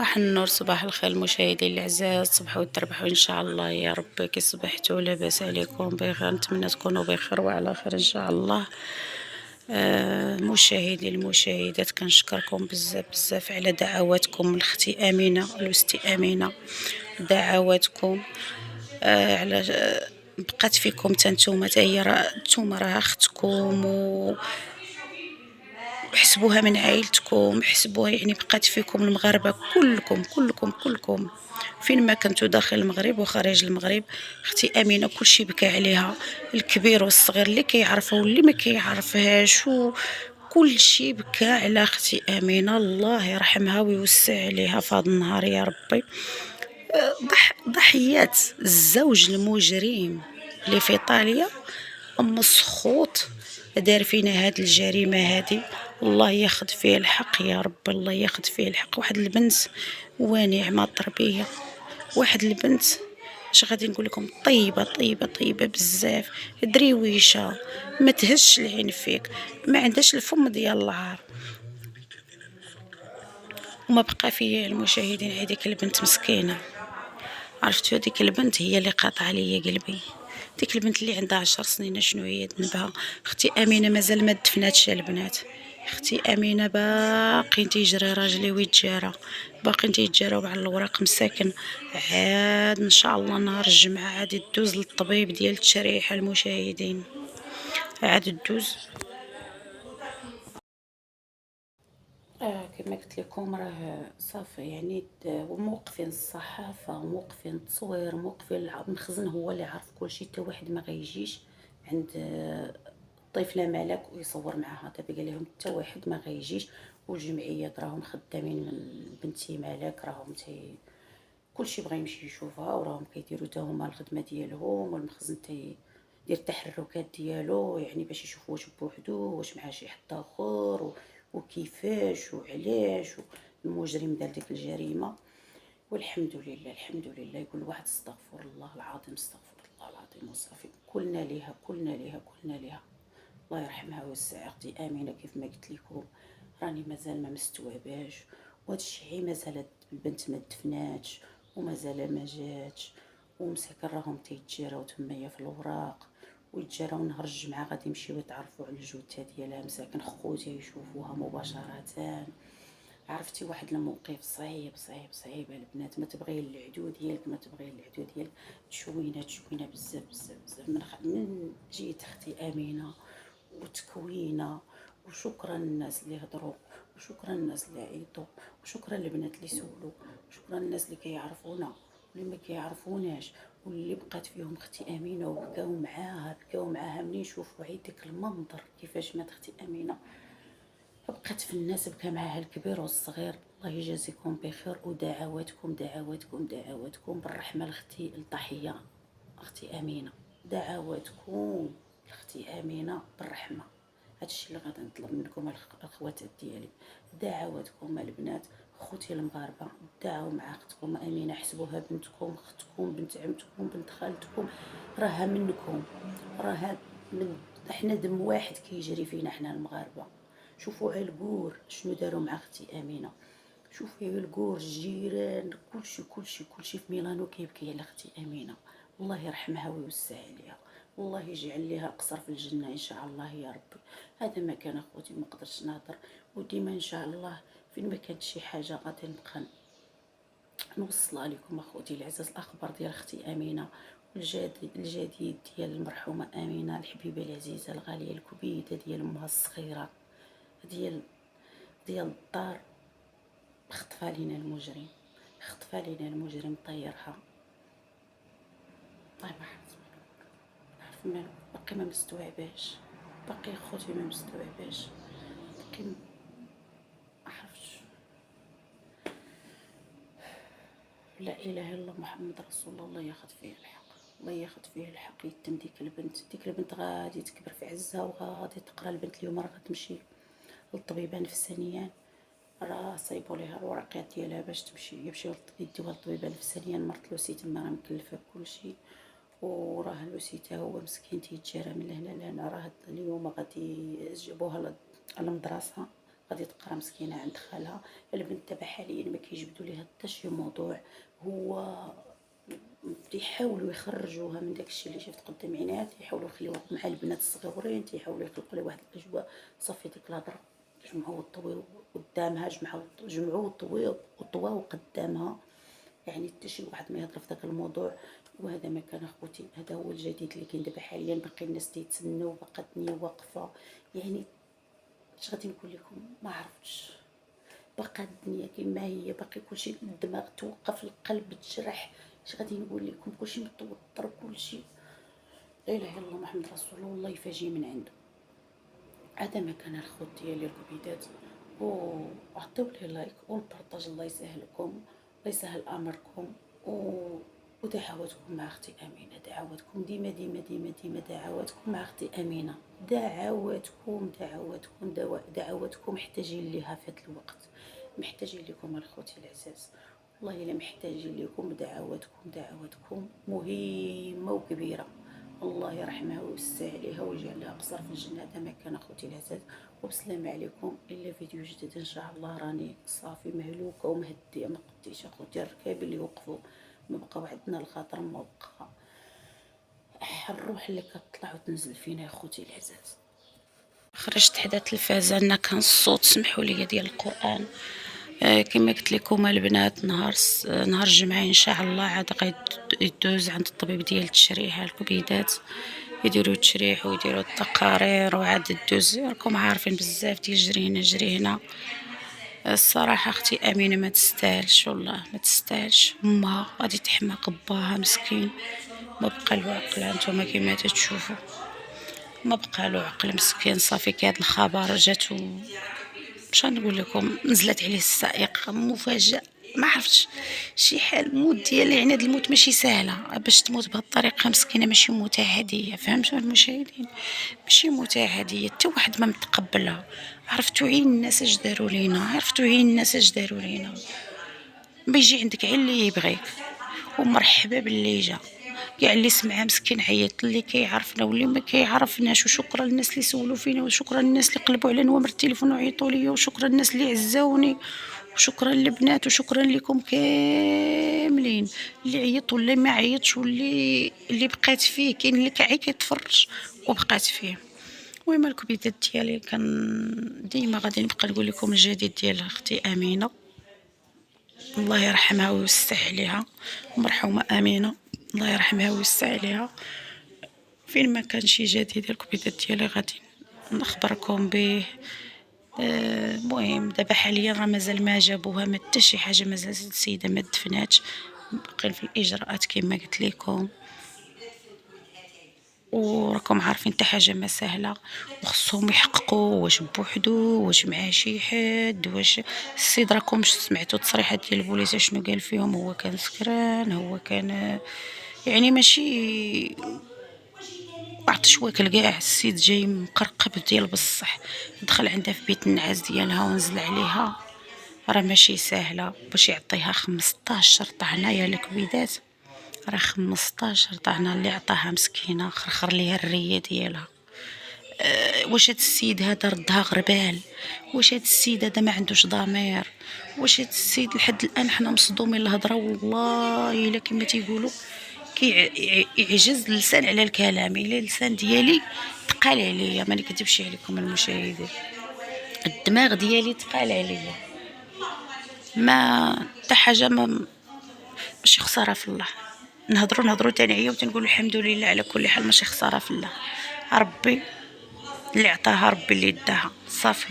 صباح النور، صباح الخير المشاهدين الأعزاء، تصبحوا وتربحوا إن شاء الله يا رب. كي صبحتوا لاباس عليكم بخير؟ نتمنى تكونوا بخير وعلى خير إن شاء الله. مشاهدي المشاهدات، كنشكركم بزاف بزاف على دعواتكم لختي أمينة لوستي أمينة. دعواتكم على بقات فيكم تنتوما، تا هي نتوما راه اختكم وحسبوها من عائلتكم، حسبوها يعني بقات فيكم المغاربه كلكم كلكم كلكم فين ما كنتو داخل المغرب وخارج المغرب. اختي امينه كلشي بكى عليها، الكبير والصغير، اللي كيعرفها واللي ما كيعرفهاش، كلشي بكى على اختي امينه. الله يرحمها ويوسع عليها في هذا النهار يا ربي. ضحيات الزوج المجرم اللي في ايطاليا، ام سخوط، دار فينا هاد الجريمه هادي. الله ياخذ فيه الحق يا رب، الله ياخذ فيه الحق. واحد البنت ونعمه التربيه، واحد البنت اش غادي نقول لكم، طيبه طيبه طيبه بزاف، دريويشه، ما تهش العين فيك، ما عندهاش الفم ديال العار. وما بقى فيا المشاهدين هذيك البنت مسكينه. عرفتوا هذيك البنت هي اللي قاطعه ليا قلبي، ديك البنت اللي عندها 10 سنين. شنو هي ذنبها؟ اختي امينه مازال ما دفناتش البنات. اختي امينه باقي تيجري راجلي ويتجارى، باقي تيتجاراو على الوراق مساكن. عاد ان شاء الله نهار الجمعه عاد دوز للطبيب ديال التشريحه المشاهدين، عاد دوز. كما قلت لكم راه صافي يعني موقفين الصحافه، موقفين التصوير، موقفين المخزن هو اللي عارف كلشي. حتى واحد ما غيجيش عند الطفله ملك ويصور معاها. دابا قال لهم حتى واحد ما غيجيش، والجمعيات راهم خدامين من بنتي ملك، راهم كلشي بغا يمشي يشوفها، وراهم كيديروا حتى هما الخدمه ديالهم، والمخزن تيدير التحركات ديالو يعني باش يشوفوا واش بوحدو واش مع شي حد اخر، وكيفاش وعلاش المجرم دار ديك الجريمه. والحمد لله الحمد لله. يقول واحد استغفر الله العظيم، استغفر الله العظيم، وصافي. كلنا ليها كلنا ليها كلنا ليها. الله يرحمها ويوسع. اختي امينه كيف ما قلت لكم راني مازال ما مستوعباش، وهذا الشيء مازال البنت ما دفناتش ومازال ما جاتش، ومساكن راهم تيتجاراو تمايا في الوراق، ويتجاراو نهار الجمعه غادي يمشيو يتعرفوا على الجثه ديالها. مساكن خوتها يشوفوها مباشره. عرفتي واحد الموقف صعيب صعيب صعيب. البنات ما تبغي العدو ديالك، ما تبغي العدو ديالك، تشوينه تشوينه بزاف بزاف بزاف. من جيت اختي امينه وتكوينه. وشكرا للناس اللي هضروا، وشكرا للناس اللي عيطوا، وشكرا للبنات اللي سولوا، وشكرا للناس اللي كيعرفونا واللي ما كيعرفوناش، واللي بقات فيهم اختي امينه وبكاو معاها، بكاو معاها منين شوفوا عيد داك المنظر كيفاش مات اختي امينه. بقات في الناس، بكى معاها الكبير والصغير. الله يجازيكم بخير، ودعواتكم دعواتكم دعواتكم بالرحمه لاختي الضحيه اختي امينه. دعواتكم لاختي امينه بالرحمه. هادشي اللي غادي نطلب منكم الاخوات ديالي، دعواتكم البنات. خوتي المغاربه، دعوا مع اختكم امينه، حسبوها بنتكم، اختكم، بنت عمتكم، بنت خالتكم، راها منكم، راها من احنا دم واحد كيجري فينا حنا المغاربه. شوفوا علقور شنو داروا مع اختي امينه، شوفي علقور الجيران، كلشي في ميلانو كيبكي على اختي امينه. الله يرحمها ويوسع عليها، والله يجعل ليها قصر في الجنه ان شاء الله يا ربي. هذا ما كان اخوتي، ما قدرتش نهضر، وديما ان شاء الله فين ما كانت شي حاجه غادي نبقى نوصلها لكم اخوتي العزاز. الاخبار ديال اختي امينه الجديد ديال المرحومه امينه الحبيبه العزيزه الغاليه الكبيده ديال امها الصغيره، ديال الدار. خطفها لينا المجرم، خطفها لينا المجرم، طيرها. الله ما عرف مالو، باقي ما مستوعباش، باقي خوتي ما مستوعباش، باقي ما عرفتش. لا اله الا الله محمد رسول الله. الله ياخذ فيه الحق، الله ياخذ فيه الحق. يتم ديك البنت غادي تكبر في عزها، وغادي تقرا. البنت اليوم راه غتمشي للطبيبه نفسانيان، راه صايبوا ليها الورقات ديالها باش يمشيو يديوها للطبيبه نفسانيا. مرت لوسي تما راه مكلفه بكلشي، وراه لوسي تا هو مسكين تيتجارى من لهنا لهنا. راه اليوم غادي جابوها للمدرسه، غادي تقرا مسكينه عند خالها. البنت دابا حاليا ما كيجبدوا ليها حتى شي موضوع، هو تيحاولوا يخرجوها من داكشي اللي شافت قدام عينيها، تيحاولوا يخليوها مع البنات الصغيورين، تيحاولوا يخلقوا لها واحد الاجواء. صافي ديك الهضره جمعوا وطويو قدامها، جمعوا وطواو قدامها، يعني حتى شي واحد ما يهضر في داك الموضوع. وهذا ما كان اخوتي، هذا هو الجديد اللي كاين دابا حاليا. باقي الناس تيتسناو، باقا الدنيا واقفه، يعني اش غادي نقول لكم، ما عرفتش. باقا الدنيا كما هي، باقي كلشي الدماغ توقف، القلب تجرح، اش غادي نقول لكم، كلشي متوتر، كلشي لا اله الا الله محمد رسول الله، والله يفاجئ من عنده. هذا ما كان الخوت ديالي الكبيدات، وعطيو لي لايك والبارطاج، الله يسهلكم، الله يسهل امركم، ودعواتكم مع اختي امينه، دعواتكم ديما ديما ديما ديما، دعواتكم مع اختي امينه، دعواتكم دعواتكم دعواتكم محتاجين ليها في هذا الوقت، محتاجين لكم الخوتي العزاز، والله الا محتاجين لكم دعواتكم، دعواتكم مهمه وكبيره. الله يرحمها ويوسع عليها ويجعل لها قصر في الجنة. هذا ما كان اخوتي العزاز، وبسلام عليكم. الا فيديو جديد ان شاء الله. راني صافي مهلوكه ومهديه، ما قديش اخوتي الركاب اللي وقفوا، ما بقى عندنا الخاطر، ما بقى الروح اللي كتطلع وتنزل فينا يا اخوتي العزاز. خرجت حدا التلفازه انا كان الصوت، سمحوا لي، ديال القران. كما قلت لكم البنات، نهار الجمعه ان شاء الله عاد غيدوز عند الطبيب ديال التشريح الكبيدات، يديروا التشريح ويديروا التقارير، وعاد دوز. راكم عارفين بزاف ديال جري هنا. الصراحه اختي امينه ما تستاهلش، والله ما تستاهلش. امها غادي تحماق باها مسكين، ما بقى له عقل. هانتوما كما تشوفوا، ما بقى له عقل مسكين. صافي كي هاد الخبر جاتو، مش غنقول لكم، نزلت عليه السائق مفاجأة، ما عرفتش شي حال. الموت ديالي، يعني هاد الموت ماشي سهله، باش تموت بهاد الطريقه مسكينه ماشي موت عاديه، فهمتوا المشاهدين؟ ماشي موت عاديه، حتى واحد ما متقبلها. عرفتوا عين الناس اش داروا لينا، عرفتوا عين الناس اش داروا لينا. بيجي عندك عين اللي يبغيك، ومرحبا باللي جا، كاع اللي سمعها مسكين عيط، اللي كيعرفنا واللي ما كيعرفناش. وشكرا للناس اللي سولوا فينا، وشكرا للناس اللي قلبوا على نوامر التليفون وعيطوا لي، وشكرا للناس اللي عزاوني، وشكرا للبنات، وشكرا لكم كاملين، اللي عيط واللي ما عيطش، واللي بقات فيه. كاين اللي كيتفرج وبقات فيه. المهم الكبيدات ديالي، كان ديما غادي نبقى نقول لكم الجديد ديال اختي امينه، الله يرحمها ويوسع عليها. مرحومه امينه، الله يرحمها ويوسع عليها. فين ما كان شي جديد الكبيدات ديالي غادي نخبركم به. المهم دابا حاليا راه مازال ما جابوها، ما حتى شي حاجه، مازال السيده ما دفناتش، باقيين في الاجراءات كما قلت لكم. وراكم عارفين حتى حاجه ما سهله، وخصهم يحققوا واش بوحدو، واش مع شي حد، واش السيد. راكم سمعتوا التصريحات ديال البوليس شنو قال فيهم؟ هو كان سكران، هو كان يعني ماشي عطش واكل كاع. السيد جاي مقرقب ديال بصح، دخل عندها في بيت النعاس ديالها ونزل عليها، راه ماشي سهله باش يعطيها 15 طعنه يا الكبيدات. راه 15 طعنه اللي عطاها مسكينه، خرخر ليها الريه ديالها. واش هاد السيد هذا ردها غربال؟ واش هاد السيد هذا ما عندوش ضمير؟ واش هاد السيد لحد الان حنا مصدومين الهضره، والله الا كما تيقولوا كيعجز اللسان على الكلام. الا اللسان ديالي تقال عليا، ما نكذبش عليكم المشاهدين، الدماغ ديالي تقال عليا، ما حتى حاجه ما ماشي خساره في الله. نهضروا تنعيا وتنقول الحمد لله على كل حال، ماشي خساره في الله. ربي اللي عطاها، ربي اللي داها، صافي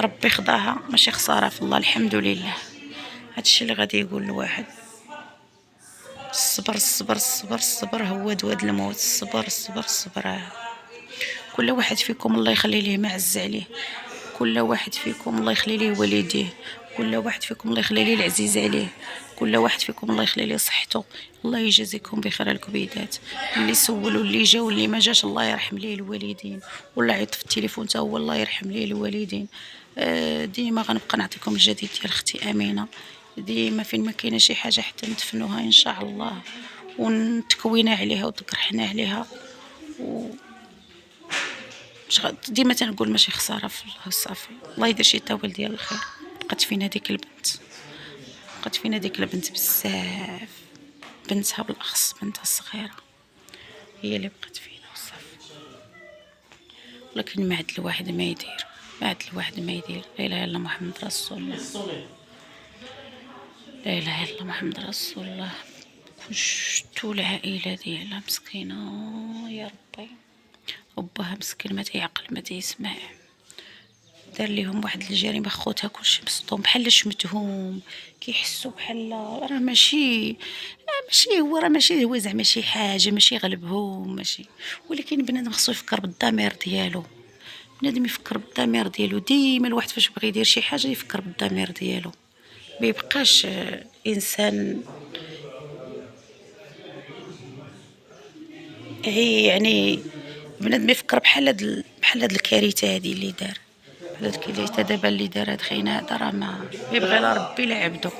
ربي خضاها، ماشي خساره في الله، الحمد لله. هادشي اللي غادي يقول الواحد. الصبر الصبر الصبر الصبر هو دواد الموت. الصبر الصبر الصبر. كل واحد فيكم الله يخلي ليه معز عليه، كل واحد فيكم الله يخلي ليه والديه، كل واحد فيكم الله يخلي ليه العزيز عليه، كل واحد فيكم الله يخلي ليه صحته. الله يجازيكم بخير الكبيدات، اللي سول واللي جا واللي ما جاش الله يرحم ليه الوالدين، والله عيط في التليفون تا هو الله يرحم ليه الوالدين. ديما غنبقى نعطيكم الجديد ديال اختي امينه، ديما فين ما كاينه شي حاجه حتى ندفنوها ان شاء الله، ونتكوينا عليها وتقرحنا عليها ديما تنقول ماشي خساره في الله صافي، الله يدير شي تاويل ديال الخير. بقات فينا ديك البنت بزاف، بنتها بالاخص، بنتها الصغيره هي اللي بقات فينا وصافي. ولكن ما عاد الواحد ما يدير، لا اله الا محمد رسول الله، لا اله الا محمد رسول الله. شتو العائله ديالها مسكينه يا ربي، وباها مسكين ما تيعقل ما تيسمع، دار ليهم واحد الجريمه خوتها كلشي بسطهم بحال شمتهم، كيحسوا بحال راه ماشي هو زعما شي حاجه، ماشي غلبهم ماشي. ولكن بنادم خصو يفكر بالضمير ديالو، بنادم يفكر بالضمير ديالو ديما. الواحد فاش بغى يدير شي حاجه يفكر بالضمير ديالو، ما يبقاش انسان يعني بنادم يفكر بحال هاد الكارثه هادي اللي دار، بحال هاد الكارثه دابا اللي دار هاد خينا هذا، راه ما يبغي لا ربي لا عبدو.